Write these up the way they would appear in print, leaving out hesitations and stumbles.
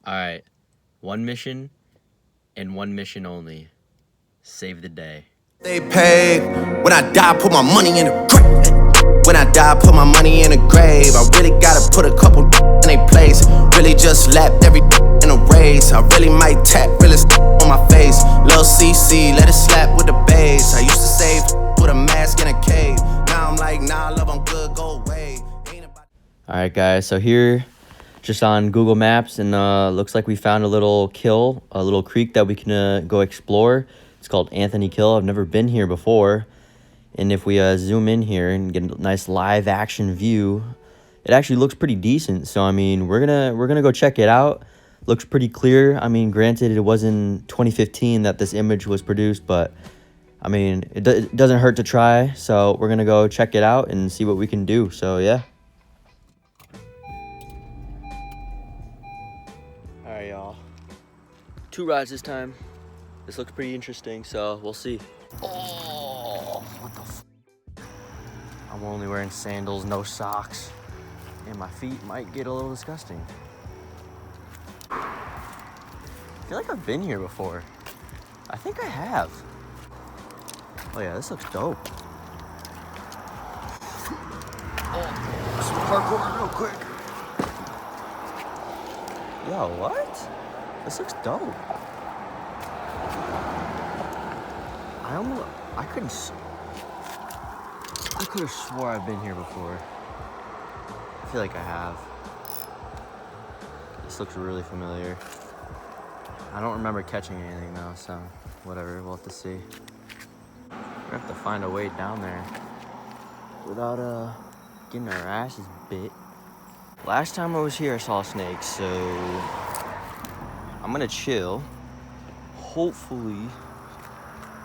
All right, one mission and one mission only. Save the day. They pay. When I die, put my money in the grave. When I die, put my money in the grave. I really gotta put a couple in they place. Really just lapped every in a race. I really might tap realest on my face. Lil CC, let it slap with the bass. I used to save with a mask in a cave. Now I'm like, nah, love, I'm good, go away. All right, guys, so here, just on Google Maps, and looks like we found a little kill, a little creek that we can go explore. It's called Anthony Kill. I've never been here before. And if we zoom in here and get a nice live action view, it actually looks pretty decent. So I mean, we're gonna go check it out. Looks pretty clear. I mean, granted, it was in 2015 that this image was produced, but I mean, it doesn't hurt to try. So we're gonna go check it out and see what we can do. So yeah. All right, y'all. 2 rides this time. This looks pretty interesting, so we'll see. Oh, what the f? I'm only wearing sandals, no socks, and my feet might get a little disgusting. I feel like I've been here before. I think I have. Oh yeah, this looks dope. Oh, some parkour real quick. Yo, what? This looks dope. I could have swore I've been here before. I feel like I have. This looks really familiar. I don't remember catching anything though, so whatever, we'll have to see. We're gonna have to find a way down there without getting our asses bit. Last time I was here, I saw snakes, so I'm gonna chill. Hopefully,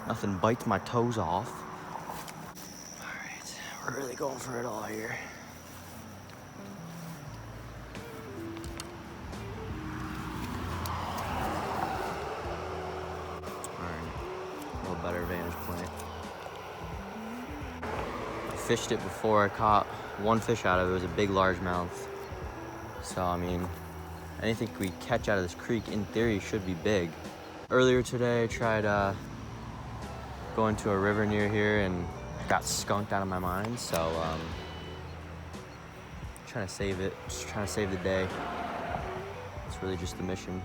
nothing bites my toes off. All right, we're really going for it all here. All right, a little better vantage point. I fished it before. I caught one fish out of it. It was a big largemouth. So, I mean, anything we catch out of this creek, in theory, should be big. Earlier today, I tried going to a river near here and got skunked out of my mind. So, trying to save it, just trying to save the day. It's really just the mission.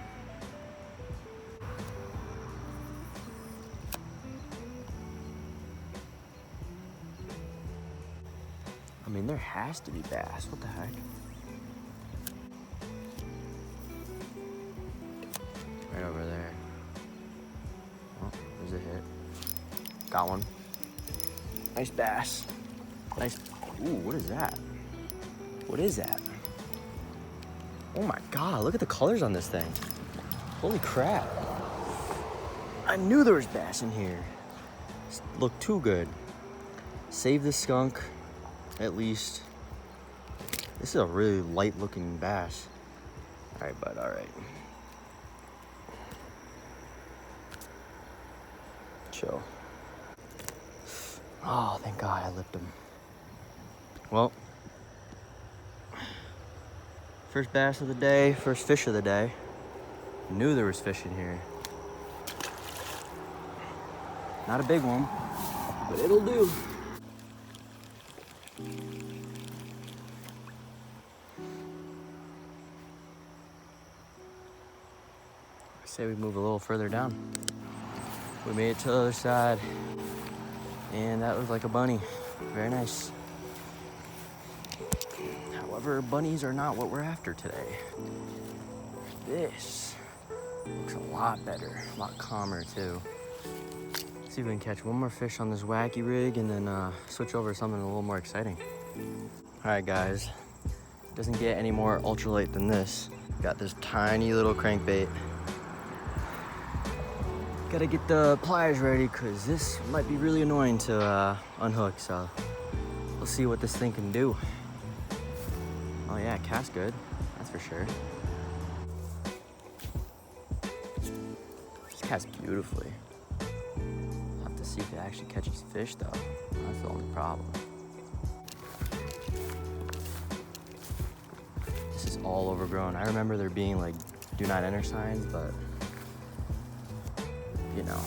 I mean, there has to be bass. What the heck? Right over there. Oh, there's a hit. Got one. Nice bass. Nice. Ooh, what is that? What is that? Oh my God, look at the colors on this thing. Holy crap. I knew there was bass in here. This looked too good. Save the skunk, at least. This is a really light looking bass. All right, bud, all right. Chill. Oh, thank God I lipped him. Well, first bass of the day, first fish of the day. Knew there was fish in here. Not a big one, but it'll do. I say we move a little further down. We made it to the other side, and that was like a bunny. Very nice. However, bunnies are not what we're after today. This looks a lot better, a lot calmer too. Let's see if we can catch one more fish on this wacky rig and then switch over to something a little more exciting. All right, guys, doesn't get any more ultralight than this. Got this tiny little crankbait. Gotta get the pliers ready because this might be really annoying to unhook, so we'll see what this thing can do. Oh yeah, it casts good, that's for sure. This casts beautifully. I'll have to see if it actually catches fish though. That's the only problem. This is all overgrown. I remember there being like do not enter signs, but you know,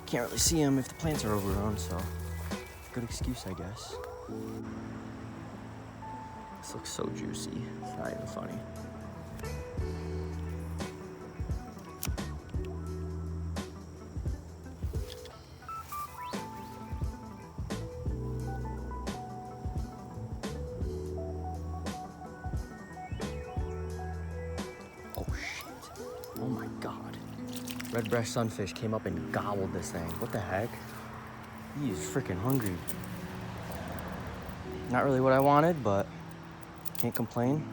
can't really see them if the plants are overgrown, so good excuse, I guess. This looks so juicy, it's not even funny. Oh shit, oh my God. Red breast sunfish came up and gobbled this thing. What the heck? He is freaking hungry. Not really what I wanted, but can't complain.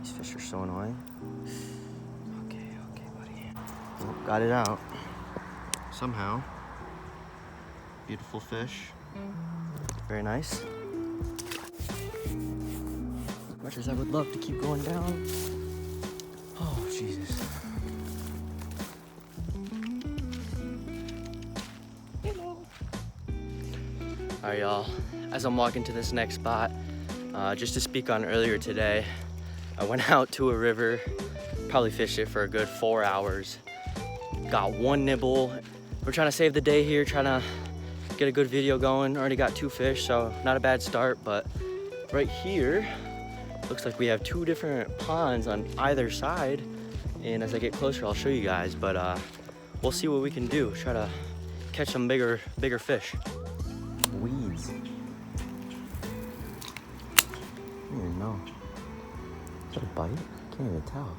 These fish are so annoying. Okay, buddy. Oh, got it out. Somehow. Beautiful fish. Very nice. As much as I would love to keep going down. Oh, Jesus. All right, y'all. As I'm walking to this next spot, just to speak on earlier today, I went out to a river, probably fished it for a good 4 hours. Got one nibble. We're trying to save the day here, trying to get a good video going. Already got 2 fish, so not a bad start, but right here, looks like we have 2 different ponds on either side. And as I get closer, I'll show you guys, but we'll see what we can do. Try to catch some bigger fish. Weeds. I don't even know. Is that a bite? I can't even tell.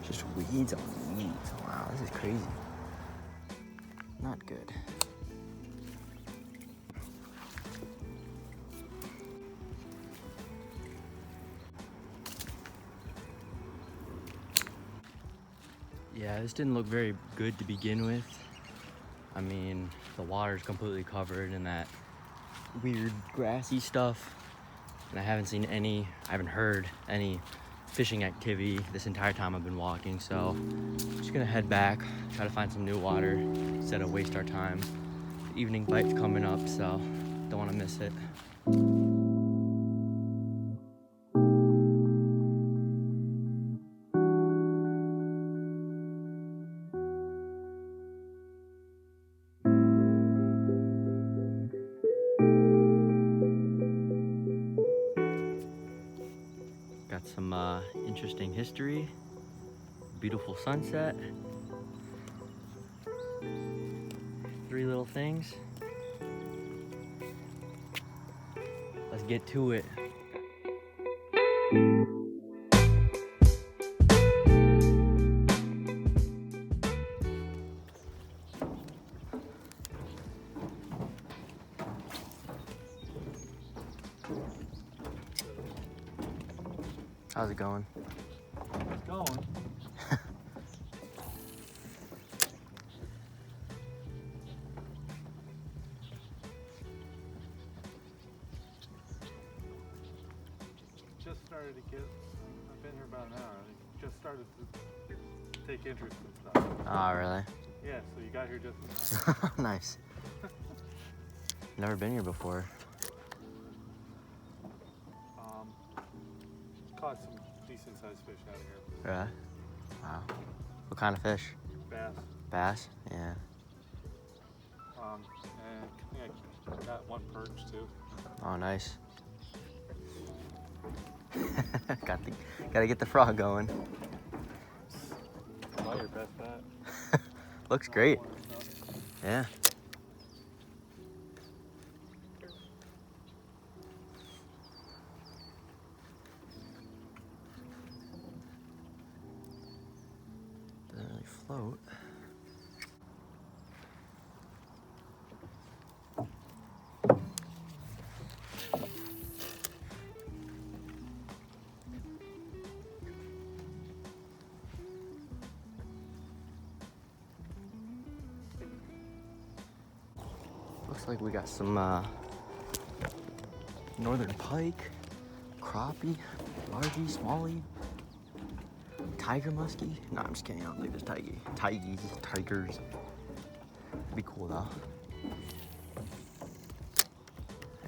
Just weeds on weeds. Wow, this is crazy. Not good. Yeah, this didn't look very good to begin with. I mean, the water's completely covered in that weird grassy stuff. And I haven't heard any fishing activity this entire time I've been walking. So I'm just gonna head back, try to find some new water instead of waste our time. The evening bite's coming up, so don't wanna miss it. Got some interesting history, beautiful sunset, 3 little things. Let's get to it. How's it going? It's going. Just started to get, I've been here about an hour. I just started to take interest in stuff. Oh, really? Yeah, so you got here just in time. Nice. Never been here before. Caught some decent sized fish out of here. Yeah? Wow. What kind of fish? Bass. Bass? Yeah. And I think I got 1 perch too. Oh, nice. Gotta get the frog going. Not your best bet. Looks great. Yeah. Doesn't really float. Looks like we got some northern pike, crappie, largie, smallie, tiger muskie. No, I'm just kidding. I don't believe there's tigers. It'd be cool though.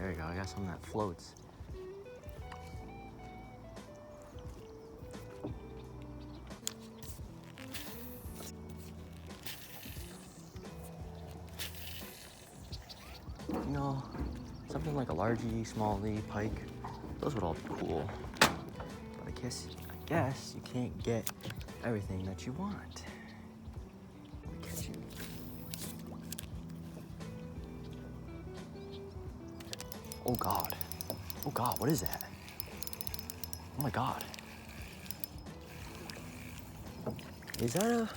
There you go. I got some that floats. You know, something like a largie, smallie, pike, those would all be cool. But I guess you can't get everything that you want. Let me catch you. Oh God. Oh God, what is that? Oh my God. Is that a...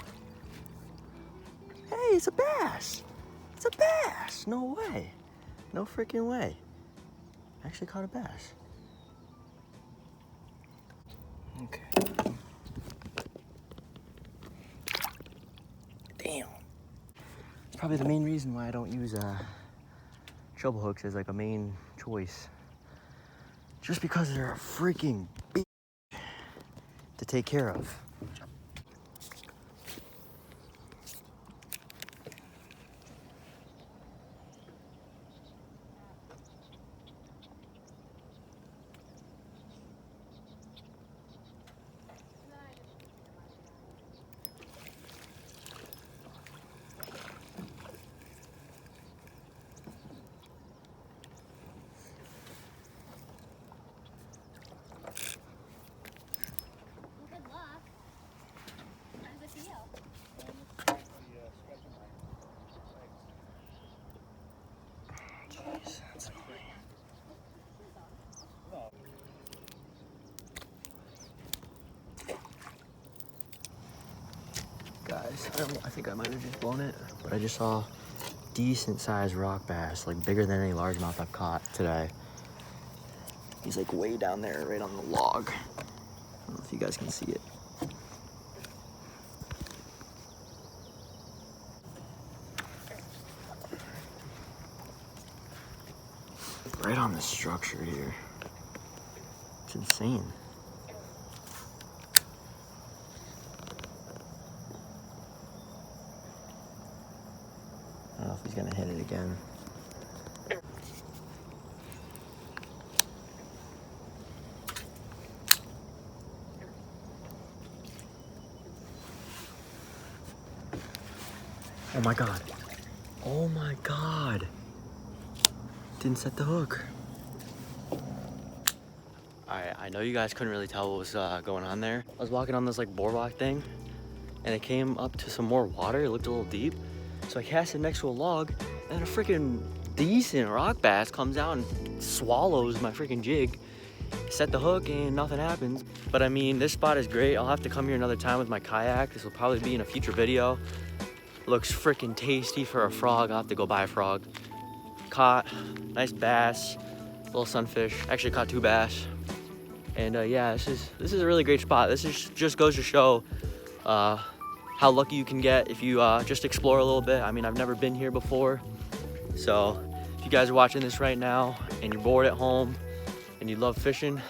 Hey, it's a bass. It's a bass. No way. No freaking way. I actually caught a bass. Okay. Damn. It's probably the main reason why I don't use treble hooks as like a main choice. Just because they're a freaking bitch to take care of. Jeez, that's annoying. Guys, I think I might have just blown it, but I just saw decent sized rock bass, like bigger than any largemouth I've caught today. He's like way down there, right on the log. I don't know if you guys can see it. Right on the structure here. It's insane. I don't know if he's gonna hit it again. Oh my God. Oh my God. Didn't set the hook. Alright, I know you guys couldn't really tell what was going on there. I was walking on this like boardwalk thing and it came up to some more water. It looked a little deep. So I cast it next to a log and a freaking decent rock bass comes out and swallows my freaking jig. Set the hook and nothing happens. But I mean, this spot is great. I'll have to come here another time with my kayak. This will probably be in a future video. Looks freaking tasty for a frog. I'll have to go buy a frog. Caught nice bass, little sunfish. Actually caught 2 bass. And yeah, this is a really great spot. This is just goes to show how lucky you can get if you just explore a little bit. I mean, I've never been here before. So if you guys are watching this right now and you're bored at home and you love fishing,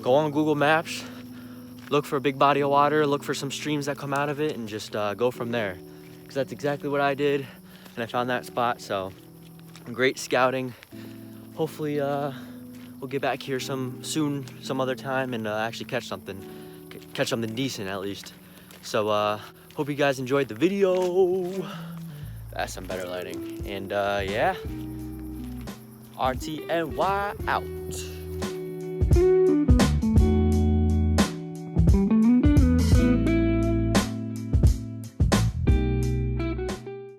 go on Google Maps, look for a big body of water, look for some streams that come out of it, and just go from there. Because that's exactly what I did, and I found that spot. So great scouting. Hopefully we'll get back here some other time and actually catch something decent at least. So hope you guys enjoyed the video. That's some better lighting. And yeah, RTNY out.